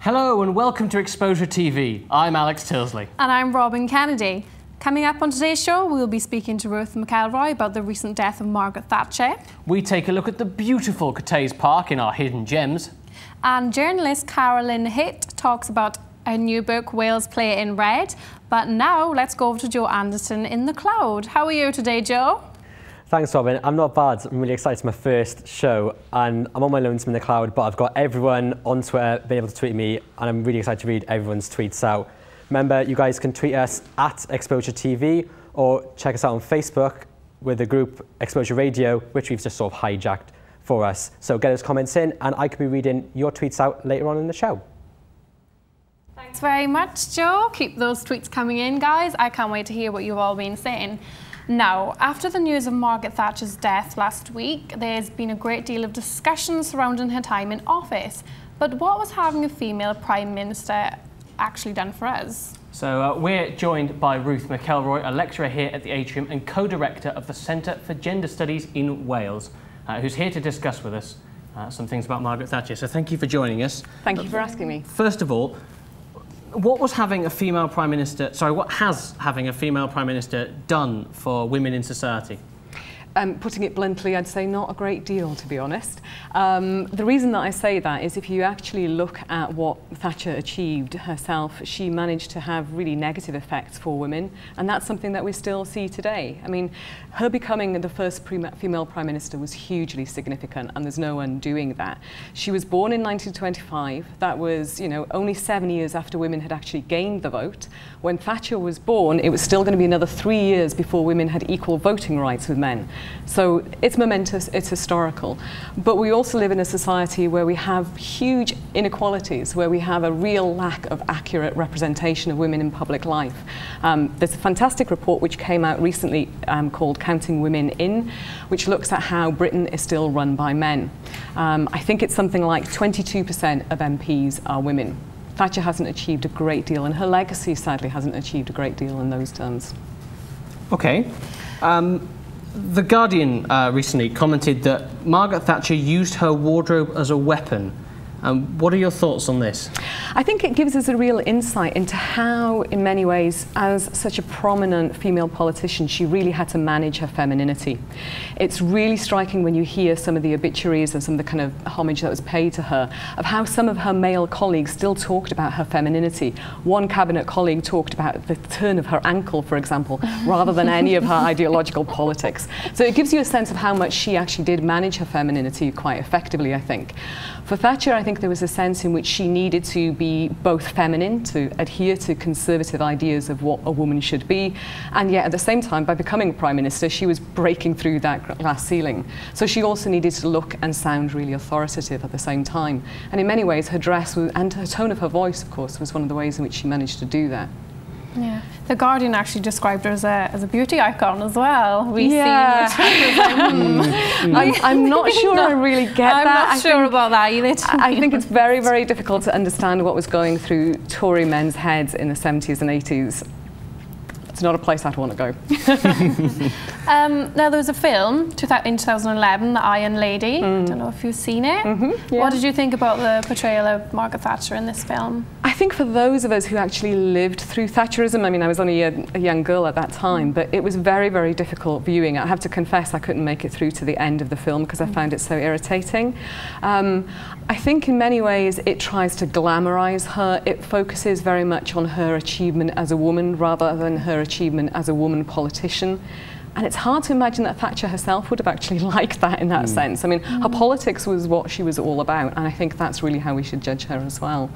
Hello and welcome to Exposure TV. I'm Alex Tilsley. And I'm Robin Kennedy. Coming up on today's show, we'll be speaking to Ruth McElroy about the recent death of Margaret Thatcher. We take a look at the beautiful Cathays Park in our Hidden Gems. And journalist Carolyn Hitt talks about a new book, Wales Play in Red. But now, let's go over to Joe Anderson in The Cloud. How are you today, Joe? Thanks, Robin. I'm not bad. I'm really excited. It's my first show and I'm on my lonesome in the cloud, but I've got everyone on Twitter being able to tweet me and I'm really excited to read everyone's tweets out. Remember, you guys can tweet us at Exposure TV or check us out on Facebook with the group Exposure Radio, which we've just sort of hijacked for us. So get those comments in and I could be reading your tweets out later on in the show. Thanks very much, Joe. Keep those tweets coming in, guys. I can't wait to hear what you've all been saying. Now, after the news of Margaret Thatcher's death last week, there's been a great deal of discussion surrounding her time in office. But what was having a female Prime Minister actually done for us? So we're joined by Ruth McElroy, a lecturer here at the Atrium and co-director of the Centre for Gender Studies in Wales, who's here to discuss with us some things about Margaret Thatcher. So thank you for joining us. Thank you for asking me. First of all, what has having a female Prime Minister done for women in society? Putting it bluntly, I'd say not a great deal, to be honest. The reason that I say that is if you actually look at what Thatcher achieved herself, she managed to have really negative effects for women, and that's something that we still see today. I mean, her becoming the first female Prime Minister was hugely significant, and there's no undoing that. She was born in 1925. That was, you know, only 7 years after women had actually gained the vote. When Thatcher was born, it was still going to be another 3 years before women had equal voting rights with men. So it's momentous, it's historical. But we also live in a society where we have huge inequalities, where we have a real lack of accurate representation of women in public life. There's a fantastic report which came out recently called Counting Women In, which looks at how Britain is still run by men. I think it's something like 22% of MPs are women. Thatcher hasn't achieved a great deal, and her legacy sadly hasn't achieved a great deal in those terms. Okay. The Guardian recently commented that Margaret Thatcher used her wardrobe as a weapon. What are your thoughts on this? I think it gives us a real insight into how, in many ways, as such a prominent female politician, she really had to manage her femininity. It's really striking when you hear some of the obituaries and some of the kind of homage that was paid to her, of how some of her male colleagues still talked about her femininity. One cabinet colleague talked about the turn of her ankle, for example, rather than any of her ideological politics. So it gives you a sense of how much she actually did manage her femininity quite effectively, I think. For Thatcher, I think there was a sense in which she needed to be both feminine, to adhere to conservative ideas of what a woman should be, and yet at the same time, by becoming Prime Minister, she was breaking through that glass ceiling. So she also needed to look and sound really authoritative at the same time. And in many ways, her dress and her tone of her voice, of course, was one of the ways in which she managed to do that. Yeah, The Guardian actually described her as a beauty icon as well. We see I'm not sure I really get that. I'm not sure about that either. I think it's very, very difficult to understand what was going through Tory men's heads in the 70s and 80s. It's not a place I'd want to go. Now, there was a film in 2011, The Iron Lady. I don't know if you've seen it. Yeah. What did you think about the portrayal of Margaret Thatcher in this film? I think for those of us who actually lived through Thatcherism, I mean, I was only a young girl at that time, but it was very, very difficult viewing. I have to confess I couldn't make it through to the end of the film because I found it so irritating. I think in many ways it tries to glamorize her. It focuses very much on her achievement as a woman rather than her achievement as a woman politician. And it's hard to imagine that Thatcher herself would have actually liked that in that sense. I mean, her politics was what she was all about, and I think that's really how we should judge her as well.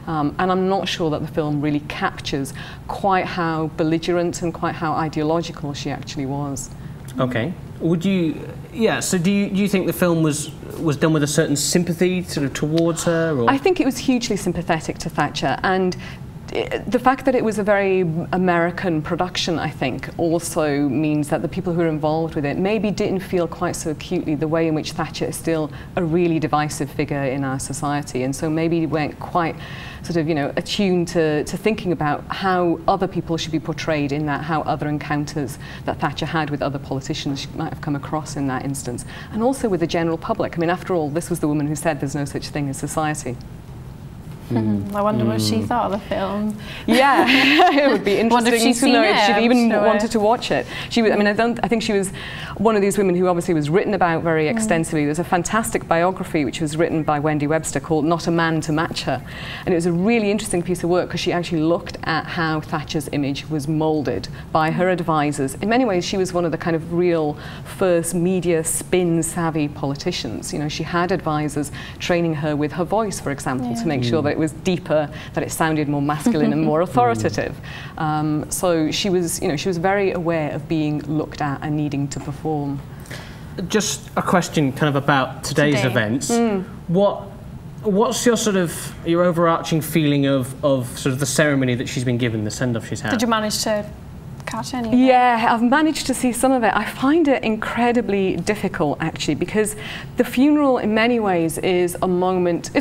And I'm not sure that the film really captures quite how belligerent and quite how ideological she actually was. Okay. Would you, so do you think the film was done with a certain sympathy sort of towards her? Or? I think it was hugely sympathetic to Thatcher, and the fact that it was a very American production, I think, also means that the people who were involved with it maybe didn't feel quite so acutely the way in which Thatcher is still a really divisive figure in our society, and so maybe weren't quite sort of, you know, attuned to thinking about how other people should be portrayed in that, how other encounters that Thatcher had with other politicians might have come across in that instance, and also with the general public. I mean, after all, this was the woman who said there's no such thing as society. I wonder what she thought of the film. Yeah, it would be interesting to know if she'd even wanted to watch it. She was, I mean, I think she was one of these women who obviously was written about very extensively. There's a fantastic biography which was written by Wendy Webster called Not a Man to Match Her. And it was a really interesting piece of work because she actually looked at how Thatcher's image was moulded by her advisors. In many ways, she was one of the kind of real first media spin-savvy politicians. You know, she had advisors training her with her voice, for example, to make sure that it was deeper, that it sounded more masculine and more authoritative. So she was, you know, she was very aware of being looked at and needing to perform. Just a question kind of about today's events. What's your sort of, your overarching feeling of sort of the ceremony that she's been given, the send-off she's had? Did you manage to catch any of it? Yeah, I've managed to see some of it. I find it incredibly difficult, actually, because the funeral in many ways is a moment,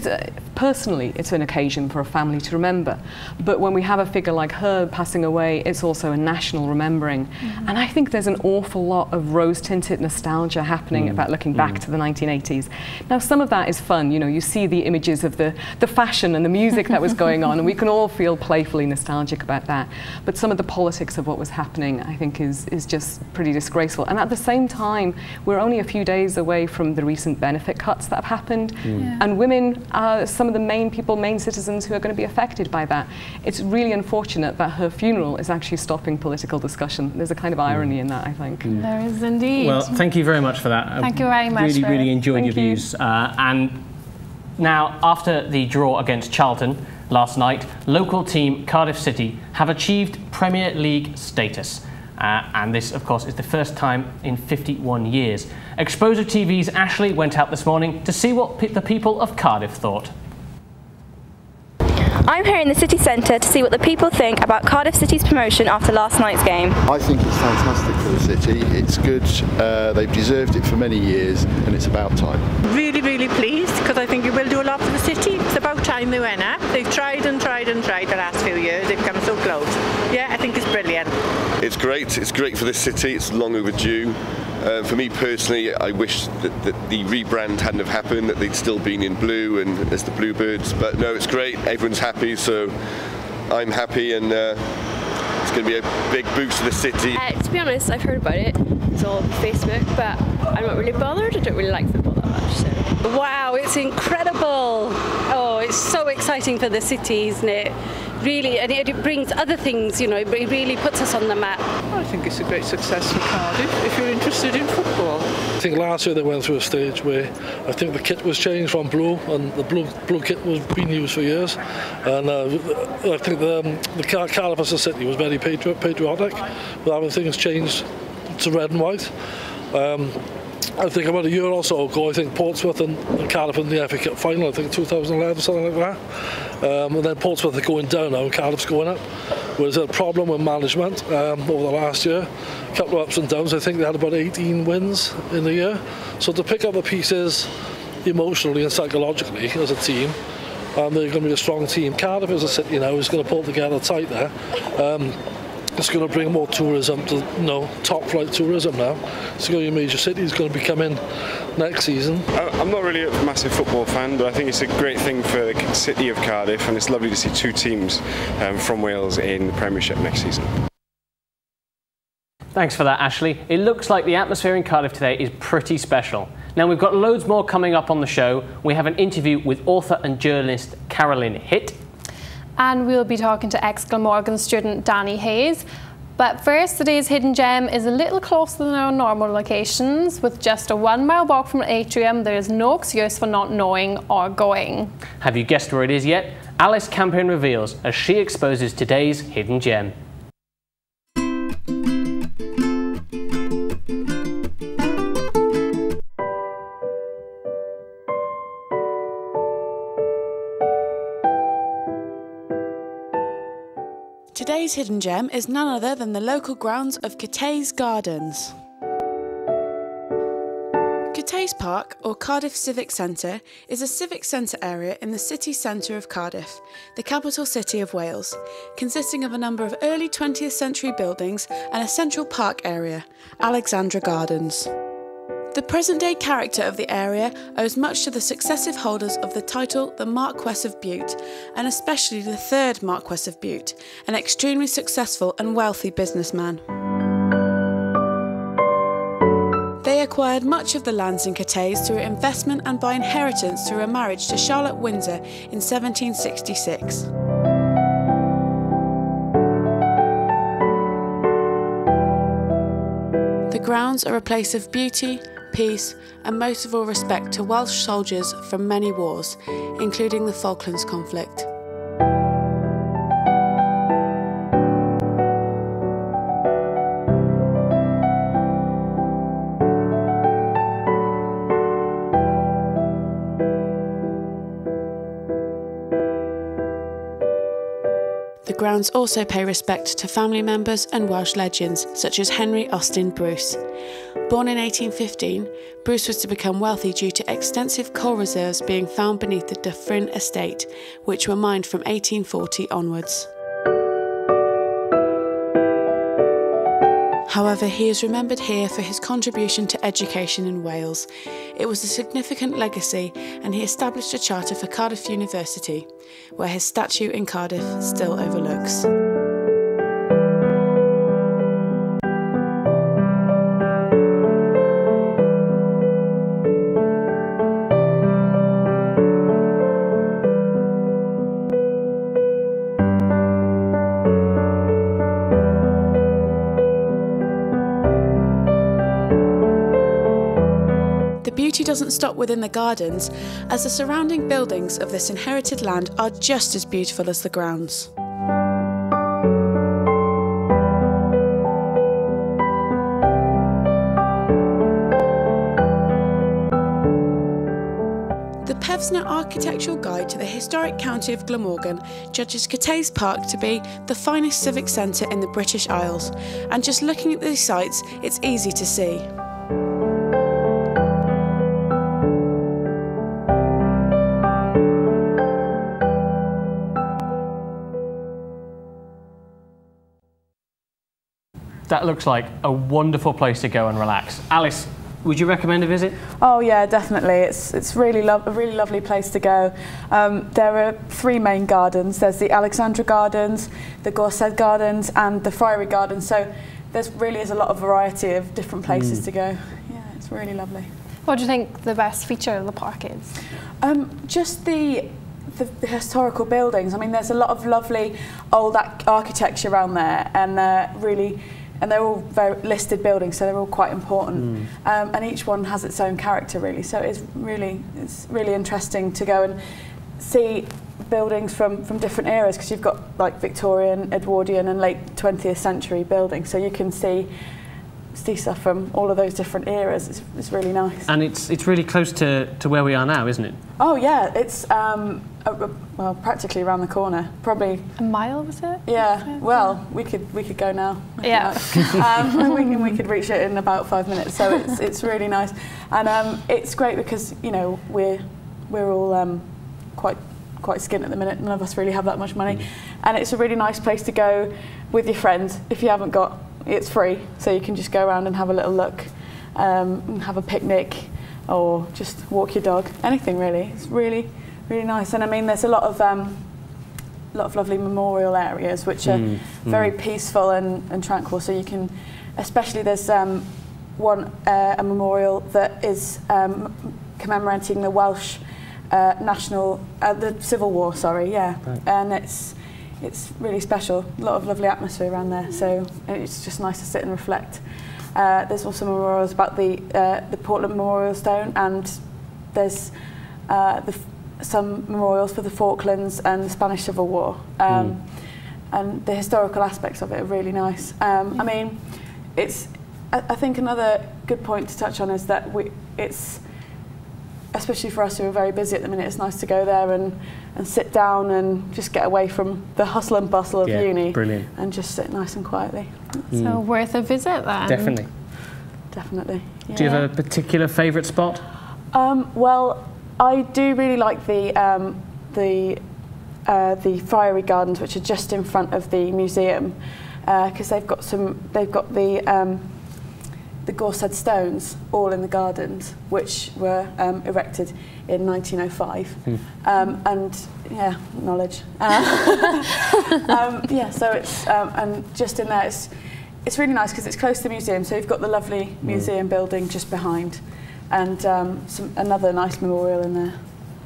personally, it's an occasion for a family to remember. But when we have a figure like her passing away, it's also a national remembering. And I think there's an awful lot of rose-tinted nostalgia happening about looking back to the 1980s. Now, some of that is fun. You know, you see the images of the fashion and the music that was going on, and we can all feel playfully nostalgic about that. But some of the politics of what was happening, I think, is just pretty disgraceful. And at the same time, we're only a few days away from the recent benefit cuts that have happened. And women are some of the main citizens who are going to be affected by that. It's really unfortunate that her funeral is actually stopping political discussion. There's a kind of irony in that, I think. There is indeed. Well, thank you very much for that. Thank you very much. Really enjoyed your views. And now, after the draw against Charlton last night, local team Cardiff City have achieved Premier League status. And this, of course, is the first time in 51 years. Exposure TV's Ashley went out this morning to see what the people of Cardiff thought. I'm here in the city centre to see what the people think about Cardiff City's promotion after last night's game. I think it's fantastic for the city. It's good. They've deserved it for many years, and it's about time. Really pleased, because I think it will do a lot for the city. It's about time they went up. They've tried the last few years. They've come so close. Yeah, I think it's brilliant. It's great. It's great for this city. It's long overdue. For me personally, I wish that the rebrand hadn't have happened, that they'd still been in blue and as the Bluebirds. But no, it's great. Everyone's happy, so I'm happy, and it's going to be a big boost to the city. To be honest, I've heard about it. It's all on Facebook, but I'm not really bothered. I don't really like football that much. So. Wow, it's incredible. Oh, it's so exciting for the city, isn't it? Really, and it brings other things, you know, it really puts us on the map. I think it's a great success for Cardiff if you're interested in football. I think last year they went through a stage where I think the kit was changed from blue, and the blue kit was being used for years. And I think the Cardiff as a city was very patriotic, but having things changed to red and white. I think about a year or so ago, I think Portsmouth and Cardiff in the FA Cup final, I think 2011, something like that. And then Portsmouth are going down now and Cardiff's going up. Whereas a problem with management over the last year, a couple of ups and downs. I think they had about 18 wins in the year. So to pick up the pieces emotionally and psychologically as a team, they're going to be a strong team. Cardiff as a city now is going to pull together tight there. It's going to bring more tourism to, you know, top flight tourism now. It's going to be a major city. It's going to be coming next season. I'm not really a massive football fan, but I think it's a great thing for the city of Cardiff, and it's lovely to see two teams from Wales in the Premiership next season. Thanks for that, Ashley. It looks like the atmosphere in Cardiff today is pretty special. Now, we've got loads more coming up on the show. We have an interview with author and journalist Carolyn Hitt. And we'll be talking to ex-Glamorgan student Danny Hayes. But first, today's hidden gem is a little closer than our normal locations. With just a 1 mile walk from the atrium, there is no excuse for not knowing or going. Have you guessed where it is yet? Alice Campion reveals as she exposes today's hidden gem. Today's hidden gem is none other than the local grounds of Cathays Gardens. Cathays Park, or Cardiff Civic Centre, is a civic centre area in the city centre of Cardiff, the capital city of Wales, consisting of a number of early 20th century buildings and a central park area, Alexandra Gardens. The present-day character of the area owes much to the successive holders of the title the Marquess of Bute, and especially the third Marquess of Bute, an extremely successful and wealthy businessman. They acquired much of the lands in Cathays through investment and by inheritance through a marriage to Charlotte Windsor in 1766. The grounds are a place of beauty, peace, and most of all respect to Welsh soldiers from many wars, including the Falklands conflict. The grounds also pay respect to family members and Welsh legends such as Henry Austin Bruce. Born in 1815, Bruce was to become wealthy due to extensive coal reserves being found beneath the Dyffryn estate, which were mined from 1840 onwards. However, he is remembered here for his contribution to education in Wales. It was a significant legacy, and he established a charter for Cardiff University, where his statue in Cardiff still overlooks. The beauty doesn't stop within the gardens, as the surrounding buildings of this inherited land are just as beautiful as the grounds. The Pevsner Architectural Guide to the Historic County of Glamorgan judges Cathays Park to be the finest civic centre in the British Isles, and just looking at these sites, it's easy to see. That looks like a wonderful place to go and relax. Alice, would you recommend a visit? Oh yeah, definitely. It's really a really lovely place to go. There are three main gardens. There's the Alexandra Gardens, the Gorsedd Gardens, and the Friary Gardens. So there's really is a lot of variety of different places to go. Yeah, it's really lovely. What do you think the best feature of the park is? Just the historical buildings. I mean, there's a lot of lovely old architecture around there, and they're all very listed buildings, so they're all quite important. And each one has its own character, really. So it's really interesting to go and see buildings from different eras, because you've got like Victorian, Edwardian, and late 20th century buildings. So you can see stuff from all of those different eras. It's really nice. And it's really close to where we are now, isn't it? Oh yeah, it's well, practically around the corner. Probably a mile, was it? Yeah. Well, we could go now. Yeah. We could reach it in about 5 minutes. So it's really nice, and it's great because we're all quite skint at the minute. None of us really have that much money, and it's a really nice place to go with your friends. If you haven't got, it's free, so you can just go around and have a little look, and have a picnic, or just walk your dog. Anything really. It's really nice. And I mean, there's a lot of lovely memorial areas which are very peaceful and tranquil. So you can, especially there's a memorial that is commemorating the Welsh the Civil War. Sorry, yeah, right. And it's really special. A lot of lovely atmosphere around there. So it's just nice to sit and reflect. There's also memorials about the Portland Memorial Stone, and there's some memorials for the Falklands and the Spanish Civil War, and the historical aspects of it are really nice. I mean, I think another good point to touch on is that it's especially for us who are very busy at the minute, it's nice to go there and sit down and just get away from the hustle and bustle of uni. Brilliant. And just sit nice and quietly. So worth a visit then? Definitely. Definitely. Yeah. Do you have a particular favourite spot? Well, I do really like the Friary Gardens, which are just in front of the museum, because they've got the the Gorsedd stones all in the gardens, which were erected in 1905. And yeah, knowledge. Yeah, so it's and just in there, it's really nice because it's close to the museum. So you've got the lovely museum building just behind, and another nice memorial in there.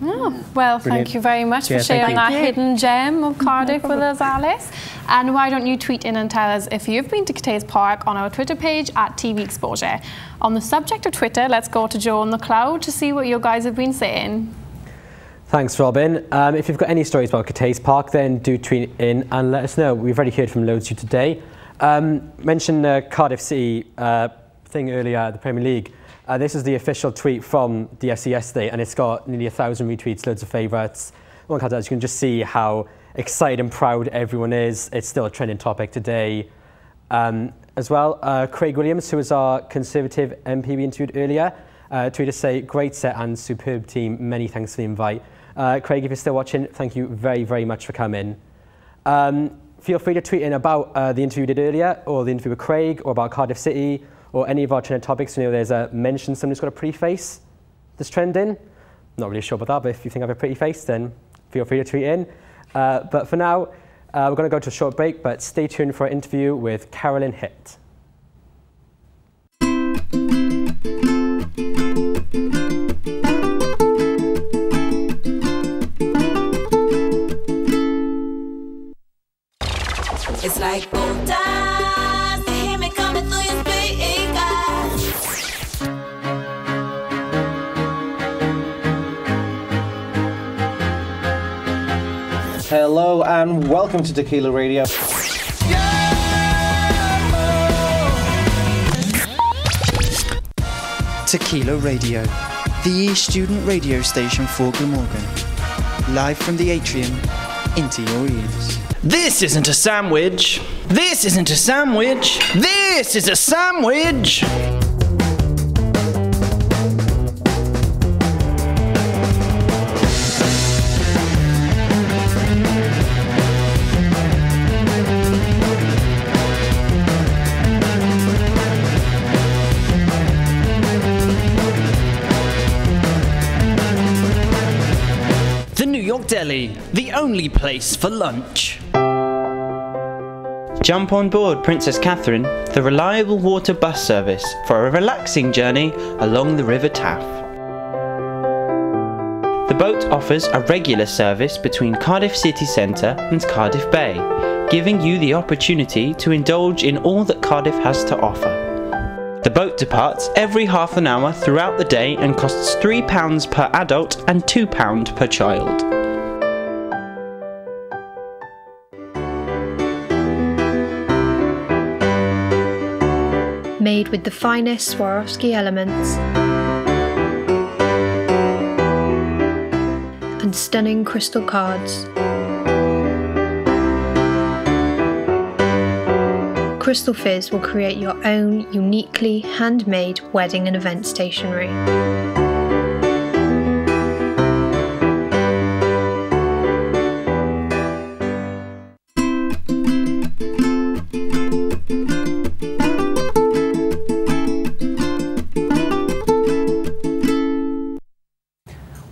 Oh, well, Brilliant. thank you very much for sharing that hidden gem of Cardiff with us, Alice. And why don't you tweet in and tell us if you've been to Cathays Park on our Twitter page at TV Exposure. On the subject of Twitter, let's go to Joe on the Cloud to see what you guys have been saying. Thanks, Robin. If you've got any stories about Cathays Park, then do tweet in and let us know. We've already heard from loads of you today. Mentioned the Cardiff City thing earlier, the Premier League. This is the official tweet from the FC yesterday, and it's got nearly 1,000 retweets, loads of favourites. You can just see how excited and proud everyone is. It's still a trending topic today. As well, Craig Williams, who was our Conservative MP we interviewed earlier, tweeted to say, great set and superb team. Many thanks for the invite. Craig, if you're still watching, thank you very, very much for coming. Feel free to tweet in about the interview we did earlier, or the interview with Craig, or about Cardiff City, or any of our trending topics. You know, there's a mention someone who's got a pretty face that's trending. Not really sure about that, but if you think I have a pretty face, then feel free to tweet in. But for now, we're going to go to a short break, but stay tuned for our interview with Carolyn Hitt. It's like gold dust, hear me coming through your speakers. Hello and welcome to Tequila Radio. Tequila Radio, the student radio station for Glamorgan. Live from the atrium into your ears. This isn't a sandwich. This isn't a sandwich. This is a sandwich. The New York Deli, the only place for lunch. Jump on board Princess Catherine, the reliable water bus service for a relaxing journey along the River Taff. The boat offers a regular service between Cardiff City Centre and Cardiff Bay, giving you the opportunity to indulge in all that Cardiff has to offer. The boat departs every half an hour throughout the day and costs £3 per adult and £2 per child. Made with the finest Swarovski elements and stunning crystal cards. Crystal Fizz will create your own uniquely handmade wedding and event stationery.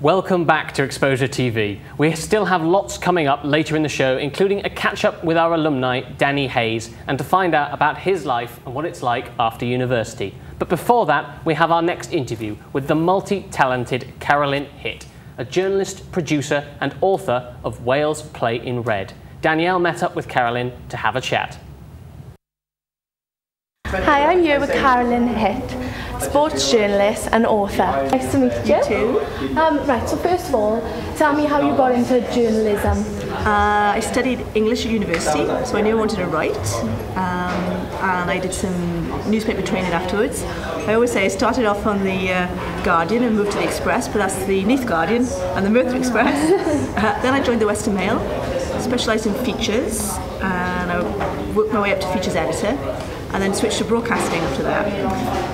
Welcome back to Exposure TV. We still have lots coming up later in the show, including a catch-up with our alumni, Danny Hayes, and to find out about his life and what it's like after university. But before that, we have our next interview with the multi-talented Carolyn Hitt, a journalist, producer and author of Wales Play in Red. Danielle met up with Carolyn to have a chat. Hi, I'm here with Carolyn Hitt, sports journalist and author. Nice to meet you. too. Right, so first of all, tell me how you got into journalism. I studied English at university, so I knew I wanted to write, and I did some newspaper training afterwards. I always say I started off on the Guardian and moved to the Express, but that's the Neath Guardian and the Merthyr Express. Then I joined the Western Mail, specialised in features, and I worked my way up to features editor, and then switched to broadcasting after that.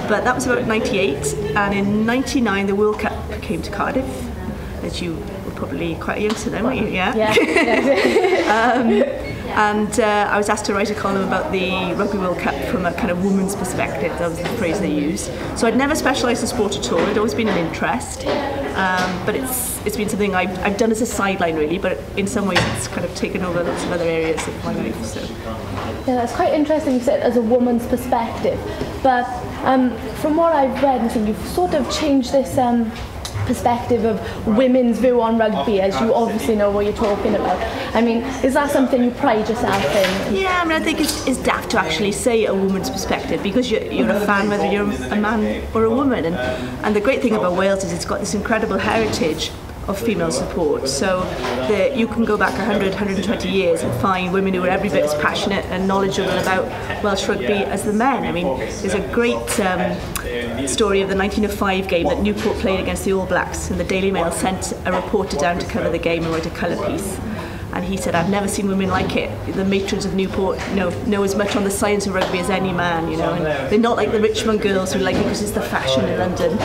But that was about 98, and in 99 the World Cup came to Cardiff, as you were probably quite a youngster then, weren't you? Yeah. Yeah. And I was asked to write a column about the Rugby World Cup from a kind of woman's perspective. That was the phrase they used. So I'd never specialised in sport at all. It'd always been an interest, but it's been something I've done as a sideline really. But in some ways, it's kind of taken over lots of other areas of my life. So. Yeah, that's quite interesting. You said as a woman's perspective, but from what I've read and seen, you've sort of changed this perspective of women's view on rugby, as you obviously know what you're talking about. I mean, is that something you pride yourself in? Yeah, I mean, I think it's daft to actually say a woman's perspective, because you're a fan whether you're a man or a woman, and the great thing about Wales is it's got this incredible heritage of female support. So you can go back 100, 120 years and find women who are every bit as passionate and knowledgeable about Welsh rugby as the men. I mean, there's a great story of the 1905 game that Newport played against the All Blacks, and the Daily Mail sent a reporter down to cover the game and write a colour piece. And he said, I've never seen women like it. The matrons of Newport know as much on the science of rugby as any man, and they're not like the Richmond girls who like it because it's the fashion in London.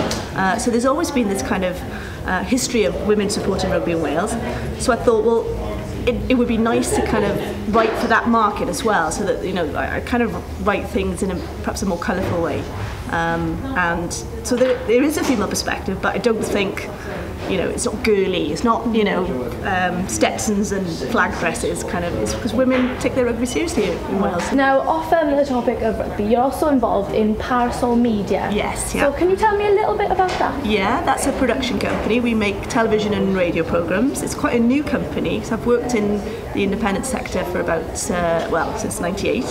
So there's always been this kind of history of women supporting rugby in Wales. So I thought, well, it would be nice to kind of write for that market as well, so that I kind of write things in perhaps a more colourful way. And so there is a female perspective, but I don't think it's not girly, it's not Stetsons and flag dresses kind of. It's because women take their rugby seriously in Wales. Now, off the topic of rugby, you're also involved in Parasol Media. Yes, yeah. So can you tell me a little bit about that? Yeah, that's a production company. We make television and radio programmes. It's quite a new company, because I've worked in the independent sector for about, since '98.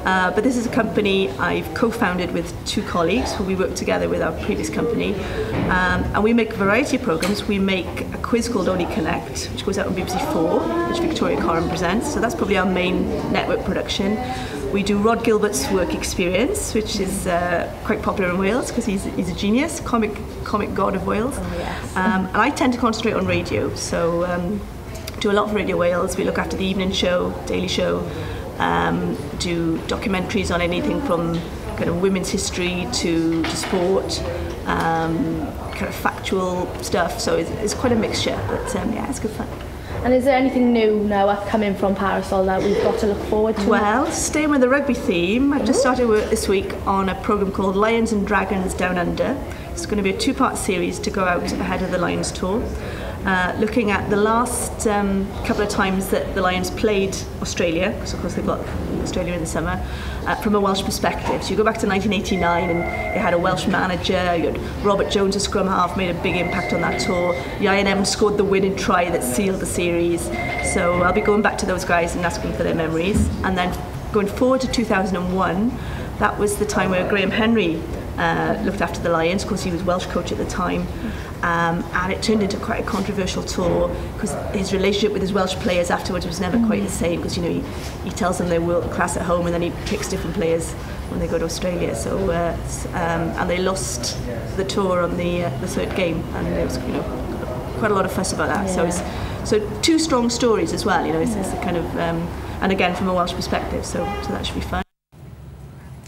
But this is a company I've co-founded with two colleagues who we worked together with our previous company, and we make a variety of programmes. We make a quiz called Only Connect, which goes out on BBC 4, which Victoria Coram presents, so that's probably our main network production. We do Rod Gilbert's Work Experience, which is quite popular in Wales because he's a genius, comic god of Wales. Oh, yes. And I tend to concentrate on radio, so do a lot for Radio Wales. We look after the evening show, daily show, do documentaries on anything from kind of women's history to sport, kind of factual stuff, so it's quite a mixture, but yeah, it's good fun. And is there anything new now upcoming from Parasol that we've got to look forward to? Well, staying with the rugby theme, I've just started work this week on a programme called Lions and Dragons Down Under. It's going to be a two-part series to go out ahead of the Lions tour. Looking at the last couple of times that the Lions played Australia, because of course they've got Australia in the summer, from a Welsh perspective. So you go back to 1989 and it had a Welsh manager, you had Robert Jones, a scrum half, made a big impact on that tour. Ian Evans scored the winning try that sealed the series. So I'll be going back to those guys and asking for their memories. And then going forward to 2001, that was the time where Graham Henry looked after the Lions. Of course, he was Welsh coach at the time. And it turned into quite a controversial tour because his relationship with his Welsh players afterwards was never quite the same, because he tells them they're world class at home and then he picks different players when they go to Australia. So and they lost the tour on the third game, and there was quite a lot of fuss about that. Yeah. So two strong stories as well. It's a kind of and again from a Welsh perspective. So that should be fun.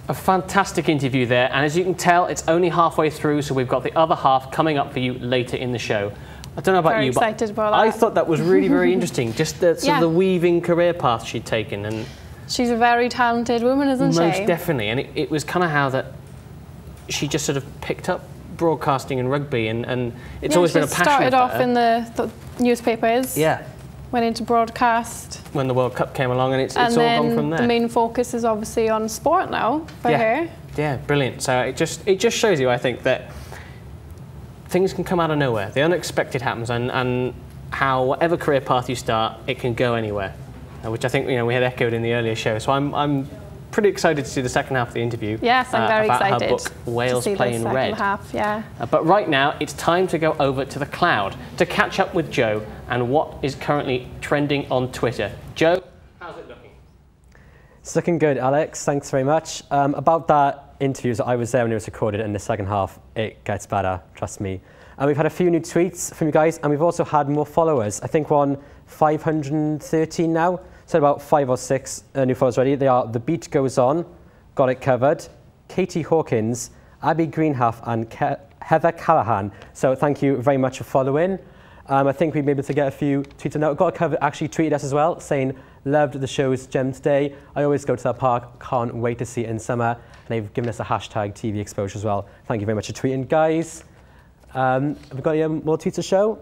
A fantastic interview there, and as you can tell, it's only halfway through, so we've got the other half coming up for you later in the show. I don't know about you, but I thought that was really, very interesting, just the sort of the weaving career path she'd taken. And she's a very talented woman, isn't she? Most definitely, and it was kind of how that she just sort of picked up broadcasting and rugby, and it's always been a passion started for off her. In the newspapers. Yeah. Went into broadcast. When the World Cup came along, and it's all gone from there. The main focus is obviously on sport now for her. Yeah, brilliant. So it just shows you, I think, that things can come out of nowhere. The unexpected happens, and how whatever career path you start, it can go anywhere, which I think we had echoed in the earlier show. So I'm pretty excited to see the second half of the interview. Yes, I'm very about excited. Her book, Wales Play in Red. Half, yeah. But right now, it's time to go over to the cloud to catch up with Joe and what is currently trending on Twitter. Joe, how's it looking? It's looking good, Alex. Thanks very much. About that interview, so I was there when it was recorded, and the second half, it gets better, trust me. And we've had a few new tweets from you guys, and we've also had more followers. I think we're on 513 now. So about 5 or 6 new followers already. They are The Beat Goes On, Got It Covered, Katie Hawkins, Abby Greenhalf, and Heather Callahan. So thank you very much for following. I think we've been able to get a few tweets. Now, Got It Covered actually tweeted us as well, saying Loved the show's gem today. I always go to that park. Can't wait to see it in summer. And they've given us a hashtag TV exposure as well. Thank you very much for tweeting, guys. Have we got any more tweets to show?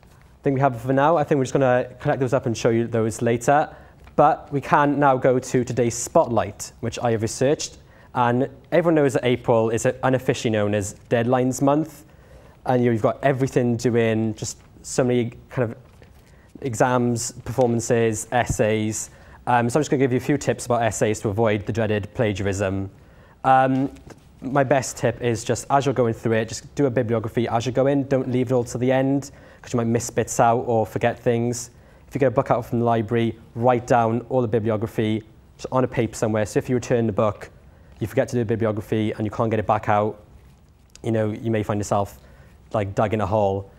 I think we have for now. I think we're just going to collect those up and show you those later. But we can now go to today's spotlight, which I have researched. And everyone knows that April is unofficially known as Deadlines Month. And you've got everything doing, just so many kind of exams, performances, essays. So I'm just going to give you a few tips about essays to avoid the dreaded plagiarism. My best tip is just as you're going through it, just do a bibliography as you go in. Don't leave it all to the end because you might miss bits out or forget things. If you get a book out from the library, write down all the bibliography just on a paper somewhere. So if you return the book, you forget to do a bibliography and you can't get it back out, you know, you may find yourself like dug in a hole.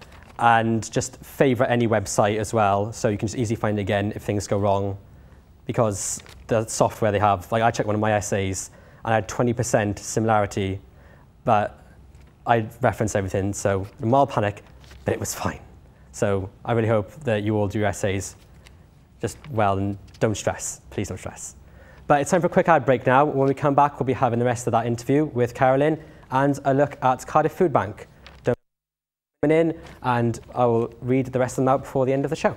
And just favourite any website as well, so you can just easily find it again if things go wrong. Because the software they have, like I checked one of my essays and I had 20% similarity, but I referenced everything, so a mild panic, but it was fine. So I really hope that you all do your essays just well and don't stress, please don't stress. But it's time for a quick ad break now. When we come back, we'll be having the rest of that interview with Carolyn and a look at Cardiff Food Bank. Don't in, and I will read the rest of them out before the end of the show.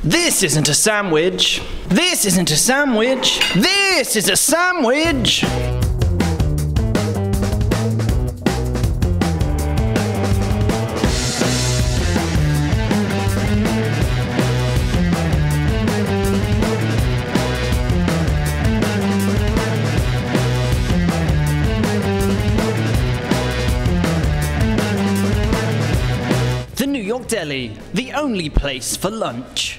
This isn't a sandwich. This isn't a sandwich. This is a sandwich. The New York Deli, the only place for lunch.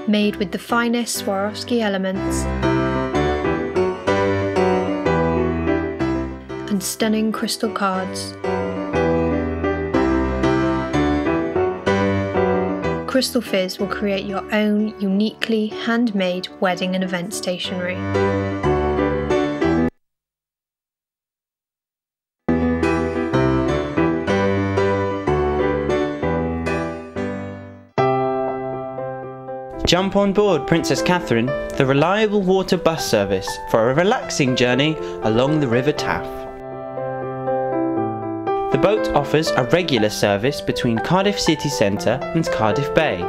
Made with the finest Swarovski elements and stunning crystal cards. Crystal Fizz will create your own uniquely handmade wedding and event stationery. Jump on board Princess Catherine, the reliable water bus service for a relaxing journey along the River Taff. The boat offers a regular service between Cardiff city centre and Cardiff Bay,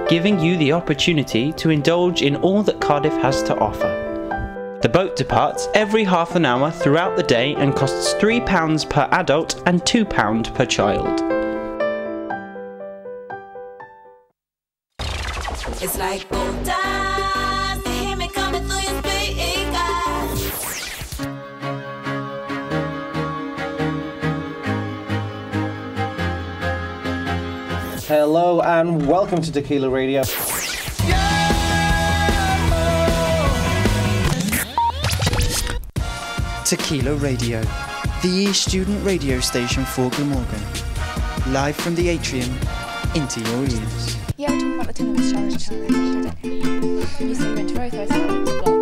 giving you the opportunity to indulge in all that Cardiff has to offer. The boat departs every half an hour throughout the day and costs £3 per adult and £2 per child. It's like old times, you hear me coming through your speakers. Hello and welcome to Tequila Radio. Tequila Radio, the student radio station for Glamorgan. Live from the atrium into your ears. Yeah, we're talking about the Tenements Challenge. You said you went to Rotho, so I went to Block.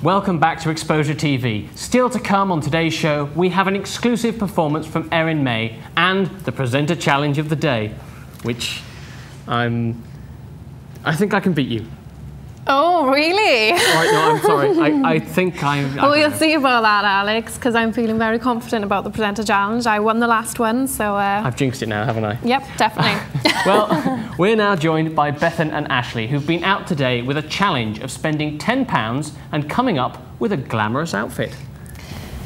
Welcome back to Exposure TV. Still to come on today's show, we have an exclusive performance from Erin May and the presenter challenge of the day, which I think I can beat you. Oh, really? All right, no, I'm sorry. I think I'm... Well, we'll see about that, Alex, because I'm feeling very confident about the presenter challenge. I won the last one, so... I've jinxed it now, haven't I? Yep, definitely. Well, we're now joined by Bethan and Ashley, who've been out today with a challenge of spending £10 and coming up with a glamorous outfit.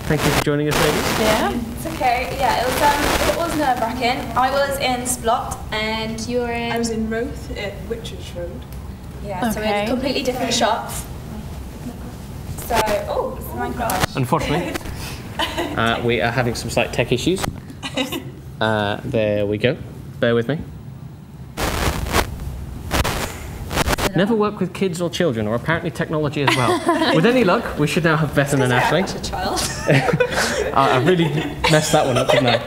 Thank you for joining us, ladies. Yeah. It's okay. Yeah, it was nerve-wracking. I was in Splot and you were in... I was in Roath at Whitchurch Road. Yeah, so we had completely different shots. So, oh my gosh. Unfortunately, we are having some slight tech issues. There we go. Bear with me. Never work with kids or children, or apparently technology as well. With any luck, we should now have Bethan and Ashley. A child. I really messed that one up, didn't I?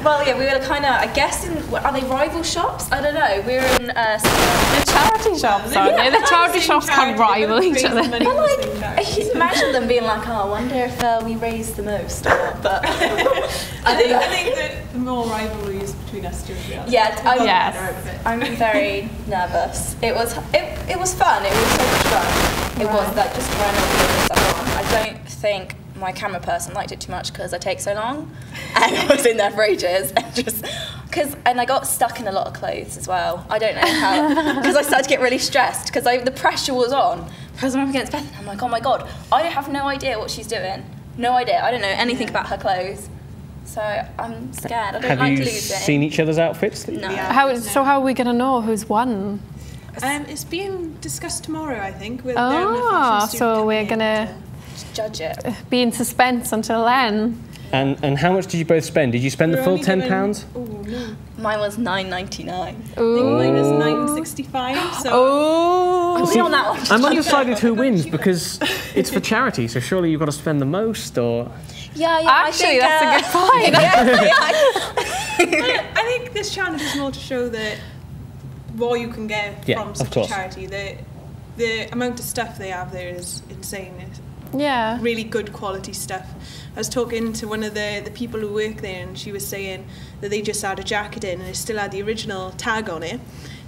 Well, yeah, we were kind of, I guess, are they rival shops? I don't know. We were in the charity shops, aren't they? The charity shops can't rival each other. But like, imagine them being like, oh, I wonder if we raised the most or not. But I think that the more rivalries between us two, yeah, I'm very nervous. It was fun. It was so much fun. It was like just trying to put stuff on. I don't think my camera person liked it too much because I take so long, and I was in there for ages, and I got stuck in a lot of clothes as well. I don't know how, because I started to get really stressed because the pressure was on. Because I'm up against Beth, and I'm like, oh my god, I have no idea what she's doing. No idea. I don't know anything about her clothes. So I'm scared. I don't like losing. Have you seen each other's outfits? No. So how are we going to know who's won? It's being discussed tomorrow, I think. With so we're going to judge it. Be in suspense until then. And how much did you both spend? Did you spend the full £10? Oh no. Mine was $9.99. I think mine was $9.65. So on that one. I'm undecided who wins because it's for charity, so surely you've got to spend the most, or... Yeah, actually, that's a good point. I think this challenge is more to show that what you can get from such a charity. The amount of stuff they have there is insane. It's really good quality stuff. I was talking to one of the people who work there, and she was saying that they just had a jacket in and it still had the original tag on it.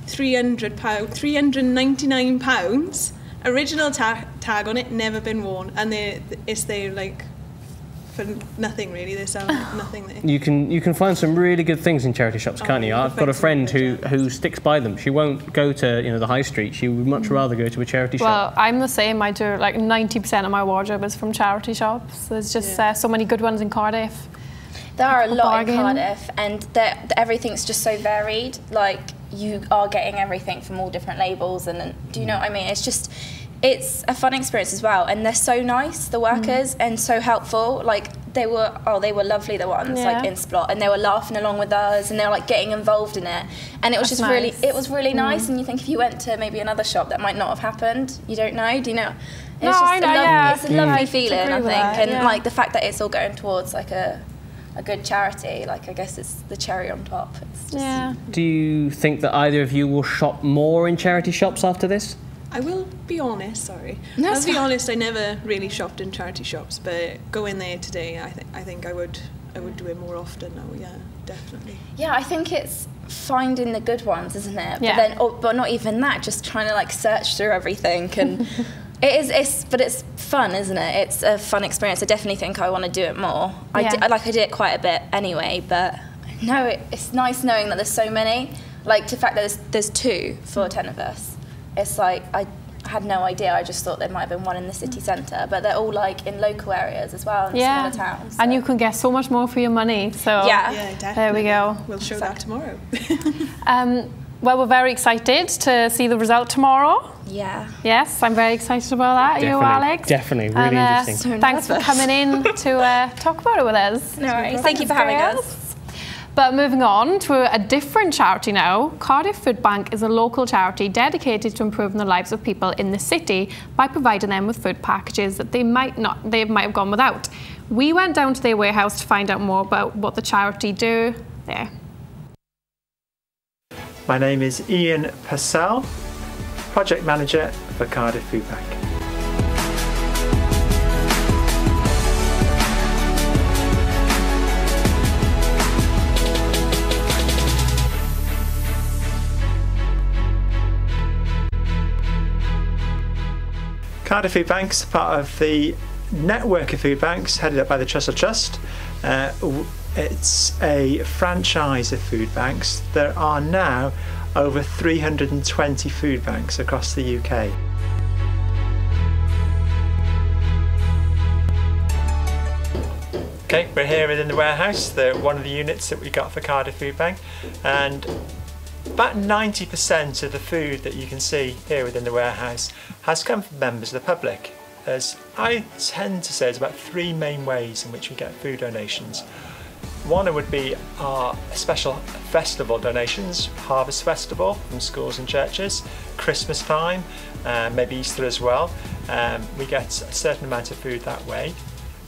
£399, original tag on it, never been worn, and it's there like for nothing really. They sell nothing there. You can find some really good things in charity shops, can't you? I've got a friend who sticks by them. She won't go to the high street. She would much rather go to a charity shop. Well, I'm the same. I do like 90% of my wardrobe is from charity shops. There's just so many good ones in Cardiff. There are a lot in Cardiff, and everything's just so varied. Like, you are getting everything from all different labels, and do you know what I mean? It's a fun experience as well, and they're so nice, the workers, and so helpful. Like, they were lovely, the ones like in Splot, and they were laughing along with us, and they were like getting involved in it, and it was really nice. And you think if you went to maybe another shop, that might not have happened. You don't know, do you know? It's it's a lovely feeling, I think, and like the fact that it's all going towards like a good charity, like I guess it's the cherry on top. It's just Do you think that either of you will shop more in charity shops after this? I will be honest, sorry. No, I'll be honest, I never really shopped in charity shops, but going there today, I think I would do it more often now, yeah, definitely. Yeah, I think it's finding the good ones, isn't it? Yeah. But not even that, just trying to like search through everything, and but it's fun, isn't it? It's a fun experience. I definitely think I want to do it more. I did it quite a bit anyway, but no, it's nice knowing that there's so many. Like the fact that there's 2 for 10 of us. It's like I had no idea. I just thought there might have been one in the city centre, but they're all like in local areas as well, in smaller towns. And you can get so much more for your money. So definitely. There we go. We'll show that tomorrow. Well, we're very excited to see the result tomorrow. Yeah. Yes, I'm very excited about that. Definitely, you, Alex? Definitely, really interesting. So thanks for coming in to talk about it with us. No worries. Thank you for having us. But moving on to a different charity now, Cardiff Food Bank is a local charity dedicated to improving the lives of people in the city by providing them with food packages that they might have gone without. We went down to their warehouse to find out more about what the charity do there. My name is Ian Purcell, Project Manager for Cardiff Food Bank. Cardiff Food Bank's part of the network of food banks headed up by the Trussell Trust. It's a franchise of food banks. There are now over 320 food banks across the UK. Okay, we're here within the warehouse, one of the units that we got for Cardiff Food Bank, and about 90% of the food that you can see here within the warehouse has come from members of the public. As I tend to say, there's about 3 main ways in which we get food donations. One would be our special festival donations, Harvest Festival from schools and churches, Christmas time, maybe Easter as well. We get a certain amount of food that way.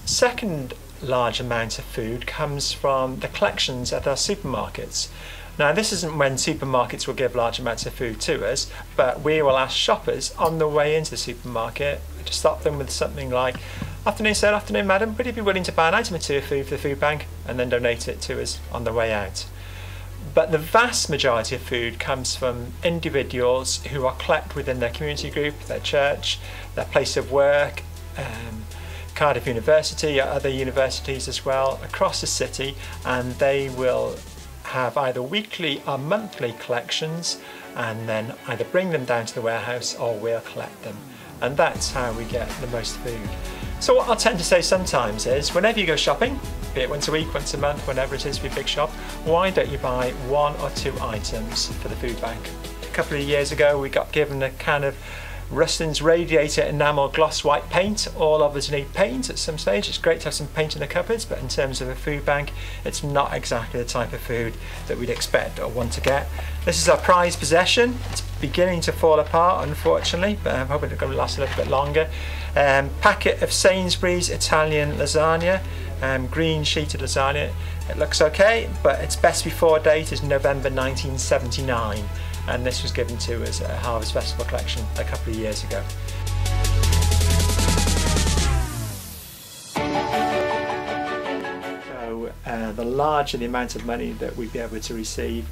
second large amount of food comes from the collections at our supermarkets. Now, this isn't when supermarkets will give large amounts of food to us, but we will ask shoppers on the way into the supermarket to stop them with something like, "Afternoon sir, afternoon madam, would you be willing to buy an item or two of food for the food bank?" and then donate it to us on the way out. But the vast majority of food comes from individuals who are collect within their community group, their church, their place of work, Cardiff University, or other universities as well across the city, and they will have either weekly or monthly collections and then either bring them down to the warehouse or we'll collect them. And that's how we get the most food. So what I'll tend to say sometimes is, whenever you go shopping, be it once a week, once a month, whenever it is for your big shop, why don't you buy 1 or 2 items for the food bank? A couple of years ago we got given a can of Ruston's Radiator Enamel Gloss White paint. All of us need paint at some stage. It's great to have some paint in the cupboards, but in terms of a food bank, it's not exactly the type of food that we'd expect or want to get. This is our prized possession. It's beginning to fall apart, unfortunately, but I'm hoping it's going to last a little bit longer. Packet of Sainsbury's Italian lasagna, green sheeted lasagna. It looks okay, but its best before date is November 1979. And this was given to us at a Harvest Festival collection a couple of years ago. So the larger the amount of money that we'd be able to receive,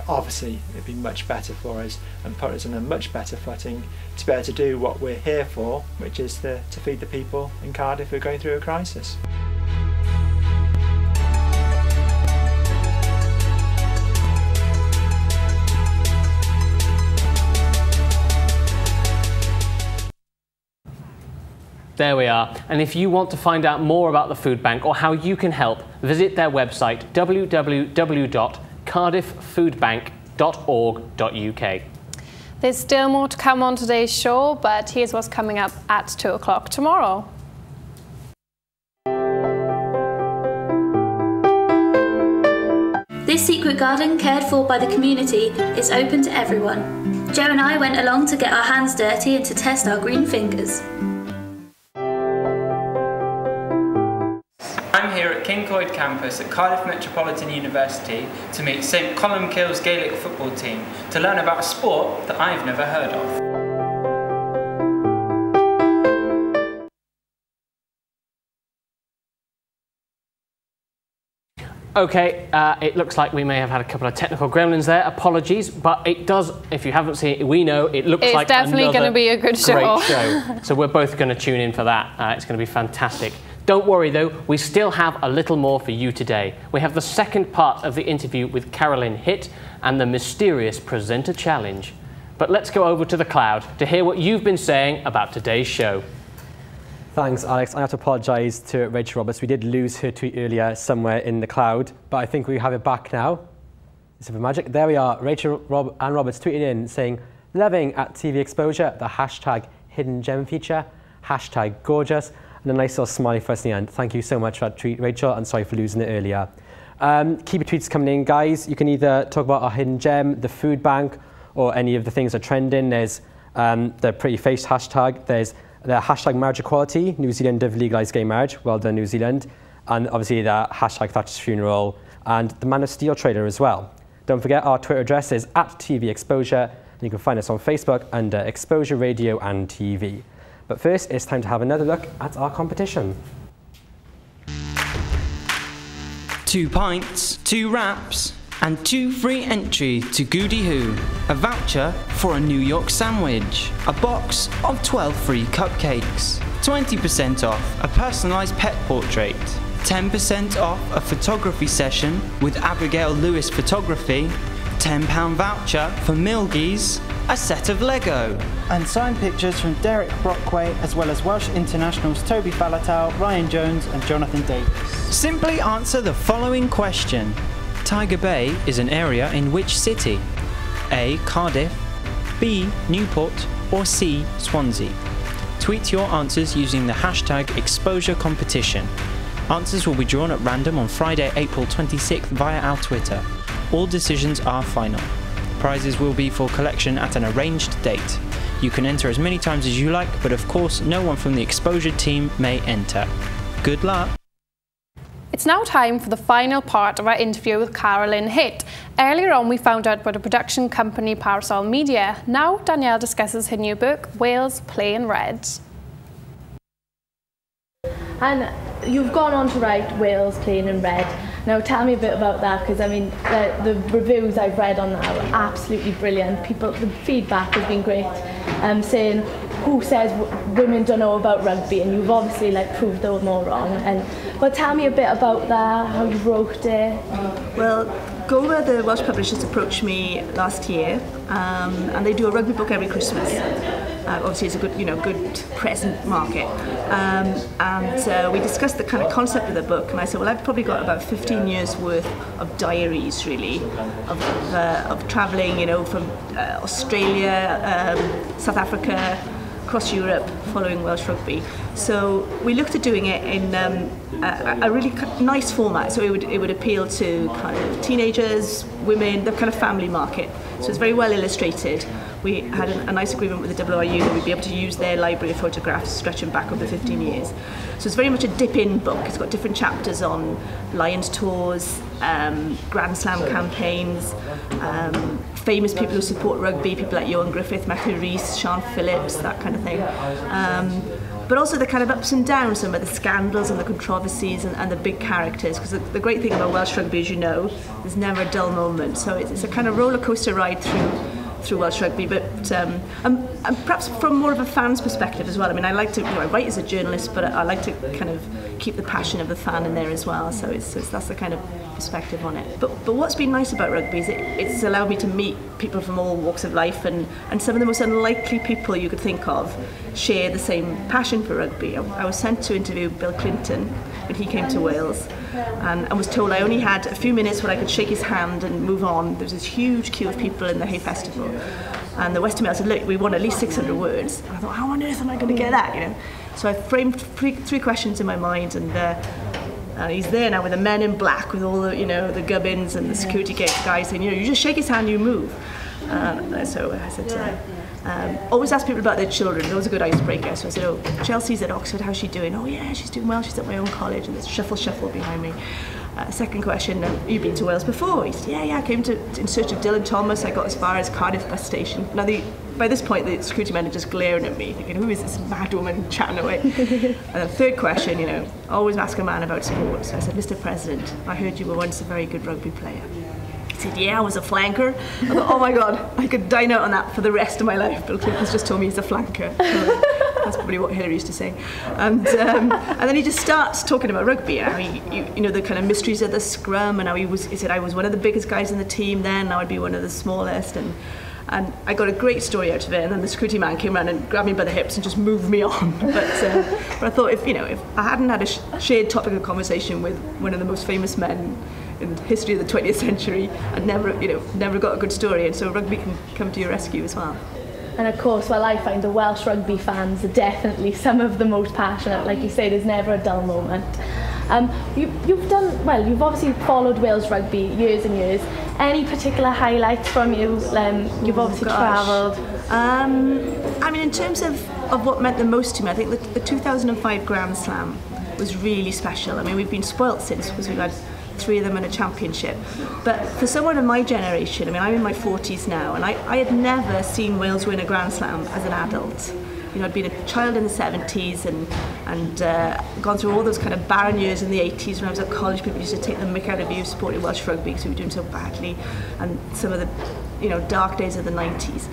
obviously it'd be much better for us and put us on a much better footing to be able to do what we're here for, which is to feed the people in Cardiff who are going through a crisis. There we are. And if you want to find out more about the food bank or how you can help, visit their website www.cardifffoodbank.org.uk. There's still more to come on today's show, but here's what's coming up at 2 o'clock tomorrow. This secret garden, cared for by the community, is open to everyone. Joe and I went along to get our hands dirty and to test our green fingers. I'm here at Kincoid campus at Cardiff Metropolitan University to meet St Columbkille's Gaelic football team to learn about a sport that I've never heard of. Okay, it looks like we may have had a couple of technical gremlins there. Apologies, but it does, if you haven't seen it, we know it looks like another definitely going to be a good show. Great show. So we're both going to tune in for that. It's going to be fantastic. Don't worry though, we still have a little more for you today. We have the second part of the interview with Carolyn Hitt and the mysterious presenter challenge. But let's go over to the cloud to hear what you've been saying about today's show. Thanks, Alex. I have to apologise to Rachel Roberts. We did lose her tweet earlier somewhere in the cloud, but I think we have it back now. It's a magic. There we are. Rachel Ann Roberts tweeted in saying, "Loving at TV Exposure, the hashtag hidden gem feature, hashtag gorgeous," and a nice little smiley for us in the end. Thank you so much for that tweet, Rachel, and sorry for losing it earlier. Keep your tweets coming in, guys. You can either talk about our hidden gem, the food bank, or any of the things that are trending. There's the pretty face hashtag. There's the hashtag marriage equality. New Zealand have legalised gay marriage. Well done, New Zealand. And obviously the hashtag Thatcher's funeral and the Man of Steel trailer as well. Don't forget our Twitter address is @TV Exposure. And you can find us on Facebook under Exposure Radio and TV. But first, it's time to have another look at our competition. 2 pints, 2 wraps, and 2 free entry to Goody Hoo, a voucher for a New York sandwich, a box of 12 free cupcakes, 20% off a personalised pet portrait, 10% off a photography session with Abigail Lewis Photography, £10 voucher for Milgies, a set of Lego, and signed pictures from Derek Brockway, as well as Welsh internationals Toby Falatau, Ryan Jones and Jonathan Davis. Simply answer the following question. Tiger Bay is an area in which city? A. Cardiff, B. Newport, or C. Swansea? Tweet your answers using the hashtag Exposure Competition. Answers will be drawn at random on Friday, April 26th via our Twitter. All decisions are final. Prizes will be for collection at an arranged date. You can enter as many times as you like, but of course no one from the Exposure team may enter. Good luck. It's now time for the final part of our interview with Carolyn Hitt. Earlier on, we found out about a production company, Parasol Media. Now, Danielle discusses her new book, Wales Play in Red. And you've gone on to write Wales Playing in Red. Now tell me a bit about that, because I mean the reviews I've read on that are absolutely brilliant. The feedback has been great, saying who says women don't know about rugby, and you've obviously proved them all wrong. But tell me a bit about that, how you wrote it. Well, Goma, the Welsh publishers, approached me last year, and they do a rugby book every Christmas. Obviously, it's a good present market. And we discussed the kind of concept of the book, and I said, well, I've probably got about 15 years worth of diaries, really, of travelling, from Australia, South Africa, across Europe, following Welsh rugby. So we looked at doing it in a really nice format. So it would appeal to kind of teenagers, women, the kind of family market. So it's very well illustrated. We had a nice agreement with the WRU that we'd be able to use their library of photographs stretching back over 15 years. So it's very much a dip-in book. It's got different chapters on Lions tours, Grand Slam campaigns, famous people who support rugby, people like Johan Griffith, Matthew Rees, Sean Phillips, that kind of thing. But also the kind of ups and downs, some of the scandals and the controversies and the big characters, because the great thing about Welsh rugby, as you know, there's never a dull moment. So it's a kind of roller coaster ride through Welsh rugby, but and perhaps from more of a fan's perspective as well. I mean, I like to, I write as a journalist, but I like to kind of keep the passion of the fan in there as well. So that's the kind of perspective on it. But what's been nice about rugby is it's allowed me to meet people from all walks of life, and some of the most unlikely people you could think of share the same passion for rugby. I was sent to interview Bill Clinton when he came to Wales, and I was told I only had a few minutes where I could shake his hand and move on. There was this huge queue of people in the Hay Festival, and the Western Mail said, look, we want at least 600 words. And I thought, how on earth am I going to get that, So I framed three questions in my mind, and he's there now with the men in black, with all the, the gubbins and the security guys saying, you just shake his hand, you move. So I said, always ask people about their children. That was a good icebreaker. So I said, oh, Chelsea's at Oxford, how's she doing? Oh yeah, she's doing well, she's at my own college. And there's shuffle behind me. Second question, you've been to Wales before? He said, yeah, I came in search of Dylan Thomas. I got as far as Cardiff bus station. Now, by this point, the security men are just glaring at me, thinking, who is this mad woman chatting away? And the third question, always ask a man about sport. So I said, Mr. President, I heard you were once a very good rugby player. He said, yeah, I was a flanker. I thought, oh my God, I could dine out on that for the rest of my life. Bill Clinton's just told me he's a flanker. That's probably what Hillary used to say. And then he just starts talking about rugby. How the kind of mysteries of the scrum, and how he said, I was one of the biggest guys in the team then, now I'd be one of the smallest. And I got a great story out of it, and then the security man came around and grabbed me by the hips and just moved me on. But I thought, if I hadn't had a shared topic of conversation with one of the most famous men in the history of the 20th century, I'd never got a good story. And so rugby can come to your rescue as well. And of course, I find the Welsh rugby fans are definitely some of the most passionate. Like you say, there's never a dull moment. You've obviously followed Wales rugby years and years. Any particular highlights from you? You've obviously travelled. I mean, in terms of what meant the most to me, I think the 2005 Grand Slam was really special. I mean, we've been spoilt since, because we've had 3 of them in a championship. But for someone of my generation, I mean, I'm in my 40s now, and I had never seen Wales win a Grand Slam as an adult. I'd been a child in the 70s and gone through all those kind of barren years in the 80s when I was at college. People used to take the mick out of you supporting Welsh rugby because we were doing so badly, and some of the dark days of the 90s.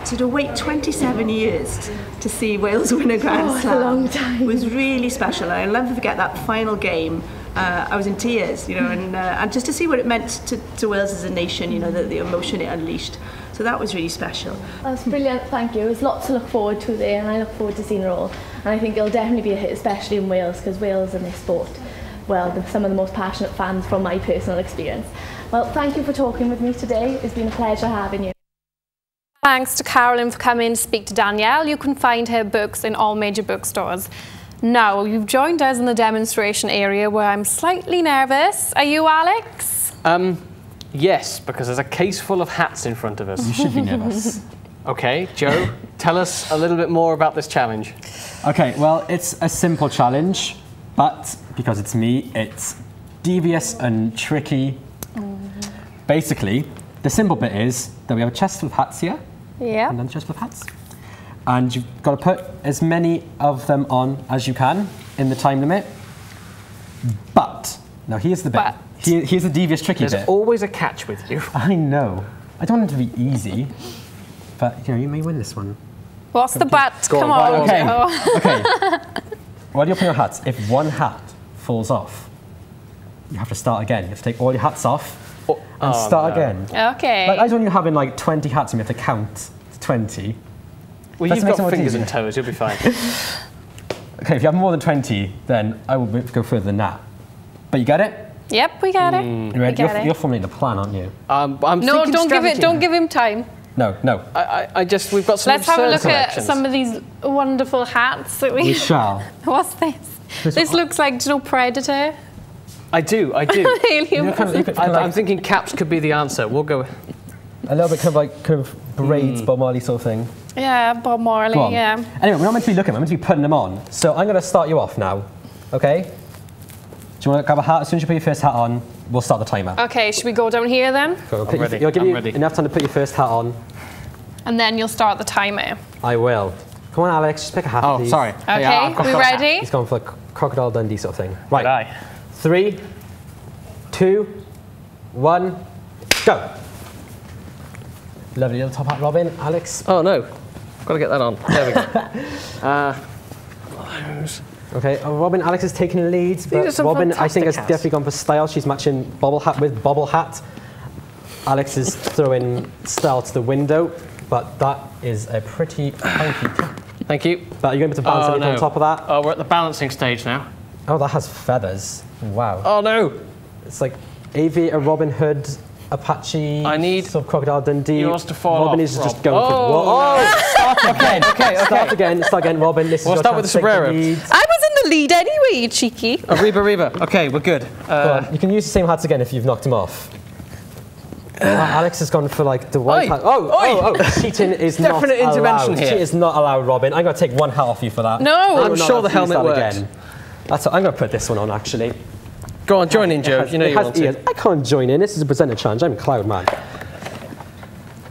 So to wait 27 years to see Wales win a Grand Slam, a long time, was really special. And I'll never forget that final game. I was in tears, and just to see what it meant to Wales as a nation, the emotion it unleashed. So that was really special. That's brilliant, thank you. There's lots to look forward to there, and I look forward to seeing it all. And I think it'll definitely be a hit, especially in Wales, because Wales and their sport, some of the most passionate fans from my personal experience. Well, thank you for talking with me today. It's been a pleasure having you. Thanks to Carolyn for coming to speak to Danielle. You can find her books in all major bookstores. Now, you've joined us in the demonstration area where I'm slightly nervous. Are you, Alex? Yes, because there's a case full of hats in front of us. You should be nervous. Okay, Joe, tell us a little bit more about this challenge. Okay, well, it's a simple challenge, but because it's me, it's devious and tricky. Basically, the simple bit is that we have a chest full of hats here. Yeah. And then a chest full of hats. And you've got to put as many of them on as you can in the time limit. But, now here's the bit. Here's the devious, tricky bit. There's always a catch with you. I know. I don't want it to be easy, but you may win this one. What's the but? Come on, okay. Joe. Okay. While you're putting your hats, if one hat falls off, you have to start again. You have to take all your hats off and start again. Okay. Like, I don't want you having like 20 hats and you have to count to 20. Well, you've got fingers and toes, you'll be fine. Okay, if you have more than 20, then I will go further than that. But you get it? Yep, we got it. You ready? You're formulating the plan, aren't you? No, don't give him time. No. We've got some. Let's have a look at some of these wonderful hats that we shall. What's this? This looks like, do you know, Predator? I do. Alien. I'm thinking caps could be the answer. We'll go. A little bit kind of braids, Bob Marley sort of thing. Yeah, Bob Marley, yeah. Anyway, we're not meant to be looking, we're meant to be putting them on. So I'm going to start you off now, okay? Do you want to grab a hat? As soon as you put your first hat on, we'll start the timer. Okay, should we go down here then? I'm ready. You'll give you enough time to put your first hat on. And then you'll start the timer. I will. Come on, Alex, just pick a hat, please. Sorry. Okay, we ready? He's gone for Crocodile Dundee sort of thing. Right. 3, 2, 1, go. Lovely little top hat, Robin. Alex. Oh no, got to get that on. There we go. Okay, Robin, Alex is taking the lead, but Robin, I think, has definitely gone for style. She's matching bobble hat with bobble hat. Alex is throwing style to the window, but that is a pretty funky cap. Thank you. But are you going to balance anything on top of that? Oh, we're at the balancing stage now. Oh, that has feathers. Wow. Oh no. It's like a Robin Hood, Apache. I need sort of Crocodile Dundee. Yours to fall Robin off, is Rob. just going for start again. Okay. Start again, Robin. This we'll is start with the sombrero. I was in the lead anyway, you cheeky. Oh, Reba. Okay, we're good. You can use the same hats again if you've knocked them off. Alex has gone for like the white hat. Oh, cheating is not allowed. Definite intervention here. Cheating is not allowed, Robin. I'm going to take one hat off you for that. No. I'm sure the helmet works. Again. I'm going to put this one on, actually. Go on, join in, Joe. You know you want to. I can't join in. This is a presenter challenge. I'm Cloud Man.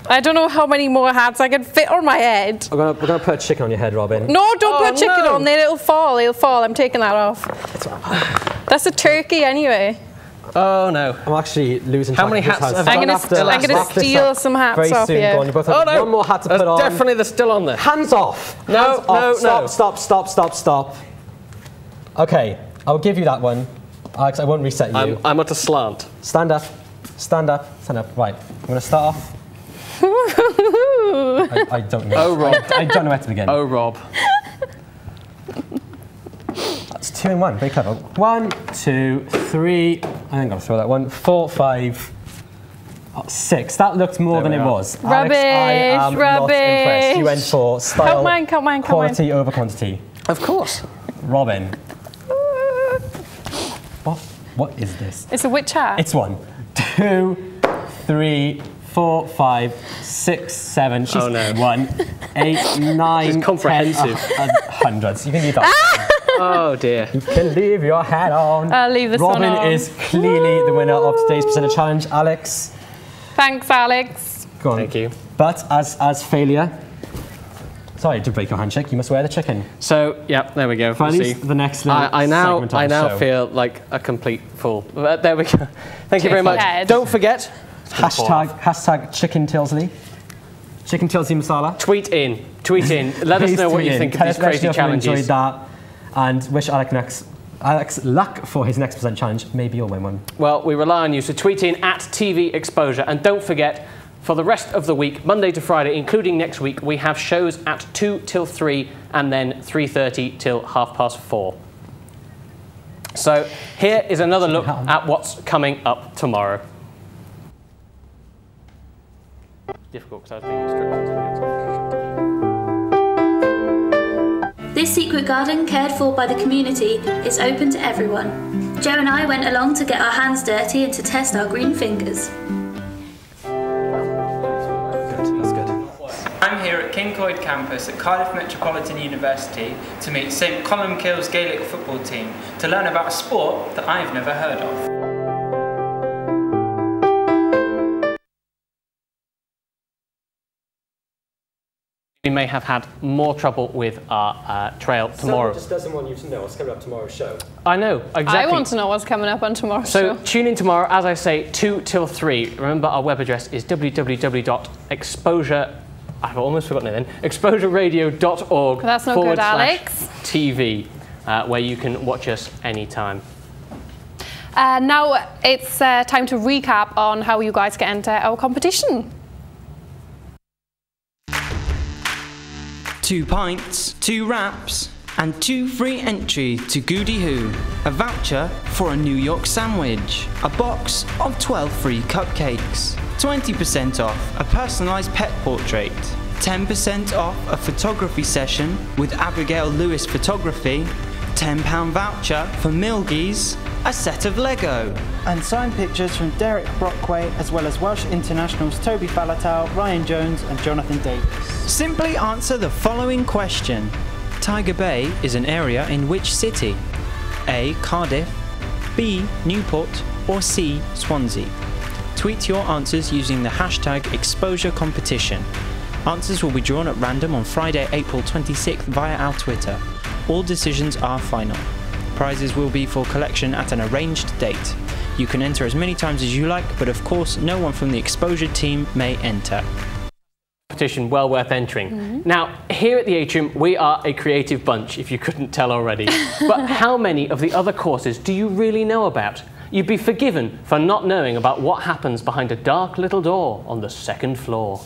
I don't know how many more hats I can fit on my head. We're going to put a chicken on your head, Robin. No, don't put chicken on there. It'll fall. I'm taking that off. That's a turkey anyway. Oh no. I'm actually losing track. How many hats have I'm going to steal some hats very off soon. you. You both have one more hat to put on. Definitely they're still on there. Hands off. No. Stop. Okay, I'll give you that one. Alex, I won't reset you. I'm at a slant. Stand up. Right, I'm going to start off. I don't know. Oh, Rob. I don't know where to begin. Oh, Rob. That's 2 in 1. Very clever. 1, 2, 3. I ain't got to throw that one. 4, 5, 6. That looked more than it was. Rubbish. Alex, I am not impressed. You went for style, quality over quantity. Of course. Robin. What is this? It's a witch hat. It's 1, 2, 3, 4, 5, 6, 7. She's 1, 8, 9, She's comprehensive. 10, hundreds. You can leave that. Oh dear. You can leave your hat on. I'll leave this one on. Robin is clearly the winner of today's presenter challenge. Alex. Thanks, Alex. Go on. Thank you. But as failure. Sorry to break your handshake. You must wear the chicken. So, yeah, there we go. For at least the next little segment of I now show. feel like a complete fool. There we go. Thank you very much. Don't forget. Hashtag Chicken Tilsley. Chicken Tilsley Masala. Tweet in. Let us know what you think of these crazy challenges. Enjoyed that, and wish Alex luck for his next present challenge. Maybe you'll win one. Well, we rely on you, so tweet in at TV Exposure, and don't forget, for the rest of the week, Monday to Friday, including next week, we have shows at 2 till 3 and then 3:30 till 4:30. So here is another look at what's coming up tomorrow. Difficult because I was being instructed. This secret garden, cared for by the community, is open to everyone. Joe and I went along to get our hands dirty and to test our green fingers. I'm here Kincoid campus at Cardiff Metropolitan University to meet St Columbkille's Gaelic football team to learn about a sport that I've never heard of. We may have had more trouble with our trail tomorrow. Someone just doesn't want you to know what's coming up tomorrow's show. I know, exactly. I want to know what's coming up on tomorrow's show. So tune in tomorrow, as I say, 2 till 3. Remember, our web address is www.exposure... I've almost forgotten it then. exposureradio.org That's not good, Alex. TV, where you can watch us anytime. Now it's time to recap on how you guys can enter our competition. 2 pints, 2 wraps, and 2 free entry to Goody Hoo, a voucher for a New York sandwich, a box of 12 free cupcakes, 20% off a personalised pet portrait, 10% off a photography session with Abigail Lewis Photography, £10 voucher for Milgies, a set of Lego. And signed pictures from Derek Brockway, as well as Welsh internationals Toby Falatau, Ryan Jones and Jonathan Davis. Simply answer the following question. Tiger Bay is an area in which city? A. Cardiff, B. Newport, or C. Swansea? Tweet your answers using the hashtag Exposure Competition. Answers will be drawn at random on Friday, April 26th via our Twitter. All decisions are final. Prizes will be for collection at an arranged date. You can enter as many times as you like, but of course no one from the Exposure team may enter. Competition well worth entering. Now, here at the Atrium, we are a creative bunch, if you couldn't tell already. But how many of the other courses do you really know about? You'd be forgiven for not knowing about what happens behind a dark little door on the 2nd floor.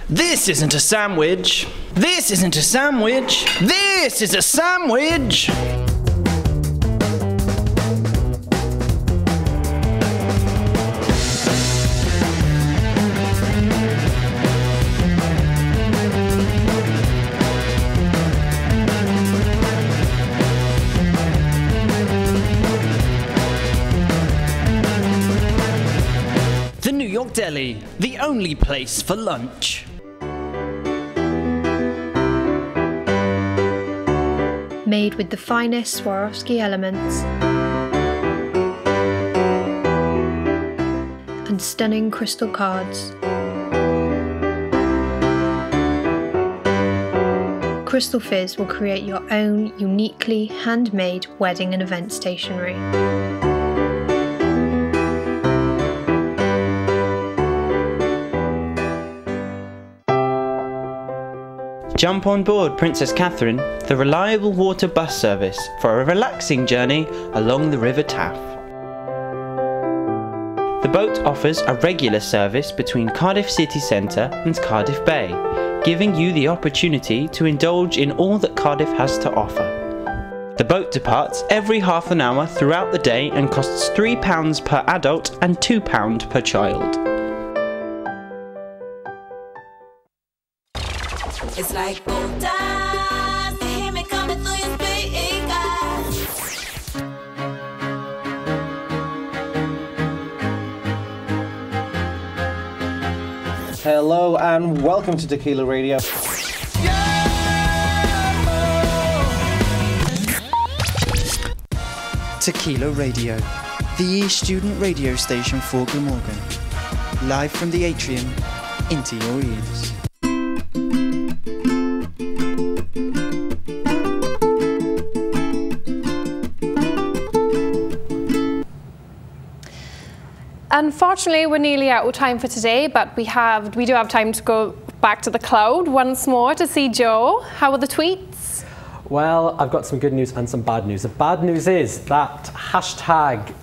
This isn't a sandwich. This isn't a sandwich. This is a sandwich. The New York Deli, the only place for lunch. Made with the finest Swarovski elements and stunning crystal cards. Crystal Fizz will create your own uniquely handmade wedding and event stationery. Jump on board Princess Catherine, the reliable water bus service for a relaxing journey along the River Taff. The boat offers a regular service between Cardiff city centre and Cardiff Bay, giving you the opportunity to indulge in all that Cardiff has to offer. The boat departs every half an hour throughout the day and costs £3 per adult and £2 per child. It's like old times, you hear me coming through your speakers. Hello and welcome to Tequila Radio. Tequila Radio, the student radio station for Glamorgan. Live from the Atrium, into your ears. Unfortunately, we're nearly out of time for today, but we do have time to go back to the cloud once more to see Joe. How are the tweets? Well, I've got some good news and some bad news. The bad news is that hashtag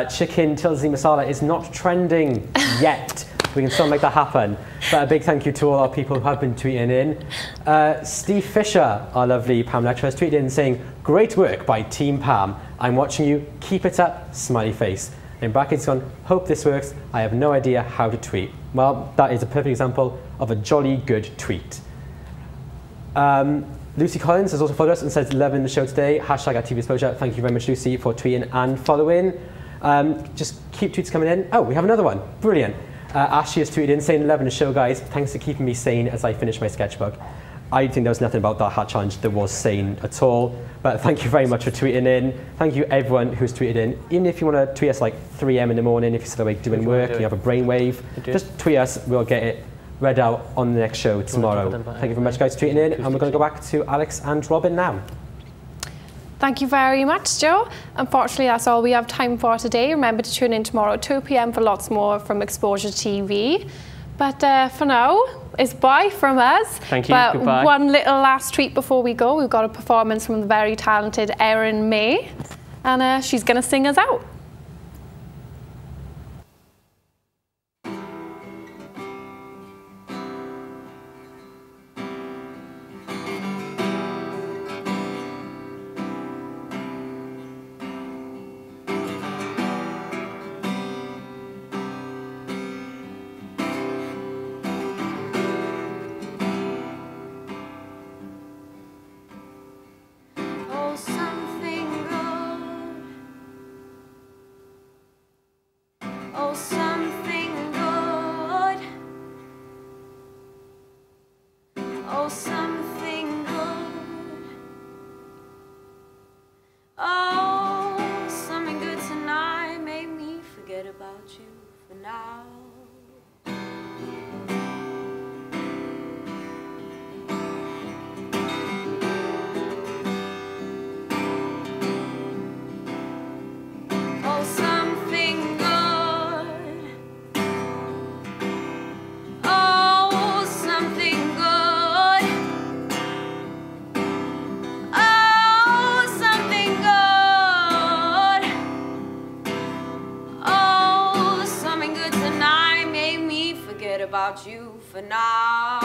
chicken tilsi masala is not trending yet. We can still make that happen. But a big thank you to all our people who have been tweeting in. Steve Fisher, our lovely PAM lecturer, has tweeted in saying, "Great work by Team PAM. I'm watching you. Keep it up. Smiley face." In brackets gone, "Hope this works. I have no idea how to tweet." Well, that is a perfect example of a jolly good tweet. Lucy Collins has also followed us and says, "Loving the show today. Hashtag at TV Exposure." Thank you very much, Lucy, for tweeting and following. Just keep tweets coming in. Oh, we have another one. Brilliant. Ashley has tweeted in saying, "Loving the show, guys. Thanks for keeping me sane as I finish my sketchbook." I think there was nothing about that hat challenge that was sane at all. But thank you very much for tweeting in. Thank you everyone who's tweeted in. Even if you want to tweet us like 3 AM in the morning, if you're still awake doing work and you have a brainwave, just tweet us. We'll get it read out on the next show tomorrow. Thank you very much, guys, for tweeting in. And we're going to go back to Alex and Robin now. Thank you very much, Joe. Unfortunately, that's all we have time for today. Remember to tune in tomorrow at 2 PM for lots more from Exposure TV. But for now, it's bye from us. Thank you, but goodbye. One little last treat before we go. We've got a performance from the very talented Erin May. And she's going to sing us out. About you for now.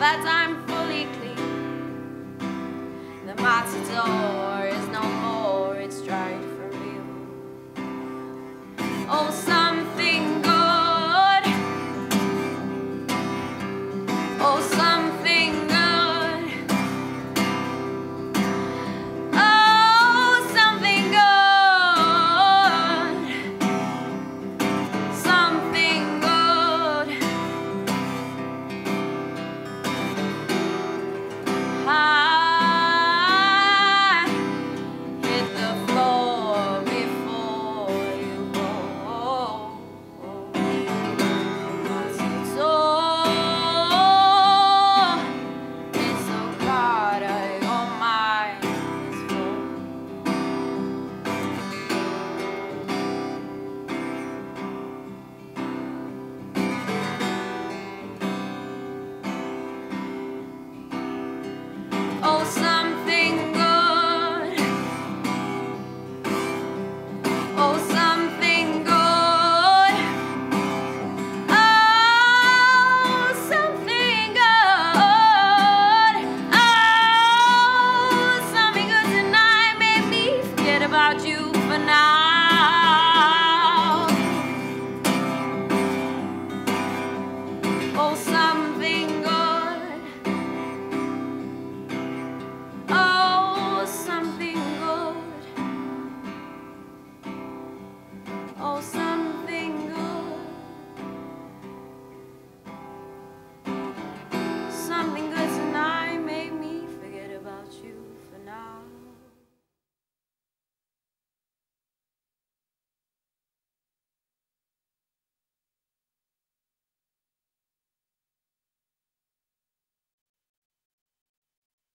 That I'm fully clean, the matador